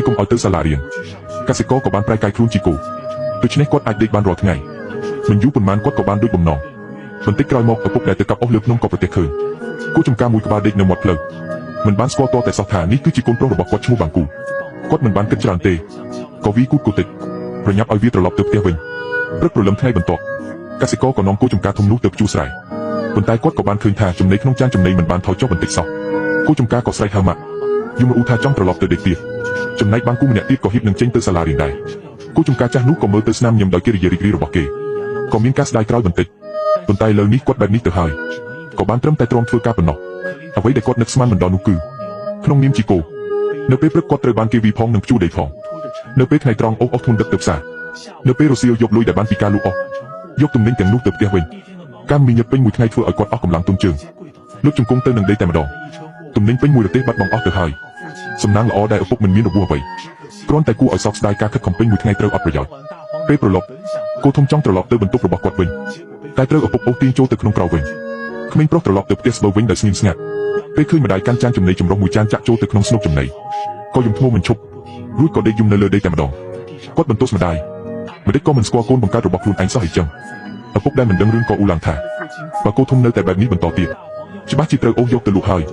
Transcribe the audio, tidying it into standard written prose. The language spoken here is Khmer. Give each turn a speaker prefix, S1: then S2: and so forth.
S1: កុំឲ្យទៅសាលារៀនកសិករក៏បានប្រែកាយខ្លួនជាគោដូច្នេះគាត់អាចដេកបានរាល់ថ្ងៃមិនយូរប៉ុន្មានគាត់ក៏បានដូចបំណងបន្តិចក្រោយមកឪពុកដែលទៅកាប់អុសលើភ្នំក៏ប្រទះឃើញគោចំការមួយក្បាលដេកនៅមាត់ផ្លូវមិនបានស្គាល់តតែសោះថានេះគឺជាកូនប្រុសរបស់គាត់ឈ្មោះបាំងគូគាត់មិនបានគិតច្រើនទេក៏វាគូតគូតិចប្រញាប់ឲ្យវាត្រឡប់ទៅផ្ទះវិញព្រឹកព្រលឹមថ្ងៃបន្ទាប់កសិករក៏នាំគោចំការធំនោះទៅភ្ជួរស្រែប៉ុន្តែគាត់ក៏បានឃើញថាចំណីក្នុងចានចំណីមិនបានថយចុះបន្តិចសោះគោចំការក៏ស្រែកហៅម៉ាក់យំរអ៊ូថាចង់ត្រឡប់ទៅដេកទៀតចំណែកបាំងគូម្នាក់ទៀតក៏ហ៊ាននឹងចេញទៅសាលារៀនដែរគោចំការចាស់នោះក៏មើលទៅស្នាមញញឹមដោយកិរិយារីករាយរបស់គេក៏មានការស្ដាយក្រោយបន្តិចប៉ុន្តែលើនេះគាត់បែបនេះទៅហើយក៏បានត្រឹមតែទ្រាំធ្វើការប៉ុណ្ណោះអ្វីដែលគាត់នឹកស្មានមិនដល់នោះគឺក្នុងនាមជាគោនៅពេលព្រឹកគាត់ត្រូវបានគេវាយផងនឹងភ្ជួរដីផងនៅពេលថ្ងៃត្រង់អូសធុនដឹកទៅផ្សារនៅពេលរសៀលយកលុយដែលបានពីការលក់អស់យកទំនិញទាំងនោះទៅផ្ទះវិញការមីញឹកពេញមួយថ្ងៃធ្វើឲ្យគាត់អស់កម្លាំងទុនជើងលុតជង្គង់ទៅនឹងដីតែម្ដងទំនិញពេញមួយរទេះបាត់បង់អស់ទៅហើយសំណាងល្អដែលឪពុកមិនមានរបួសអ្វីគ្រាន់តែគួរឲ្យសោកស្ដាយការខិតខំពេញមួយថ្ងៃត្រូវអត់ប្រយោជន៍ពេលប្រឡប់គោធំចង់ត្រឡប់ទៅបន្ទប់របស់គាត់វិញតែត្រូវឪពុកអូសទាញចូលទៅក្នុងក្រោលវិញក្មេងប្រុសត្រឡប់ទៅផ្ទះស្បូវវិញដោយស្ងៀមស្ងាត់ពេលឃើញម្ដាយកាន់ចានចំណីចម្រុះមួយចានចាក់ចូលទៅក្នុងស្នូកចំណីក៏យំធ្ងន់មិនឈប់រួចក៏ដេកយំនៅលើដីតែម្ដងគាត់បន្ទោសម្ដាយម្ដេចក៏មិនស្គាល់កូនបង្កើតរបស់ខ្លួនឯងសោះអីចឹងឪពុកដែលមិនដឹងរឿងក៏អ៊ូឡើងថាបើគោធំនៅតែបែបនេះបន្តទៀតច្បាស់ជាត្រូវអូសយកទៅលក់ហើយ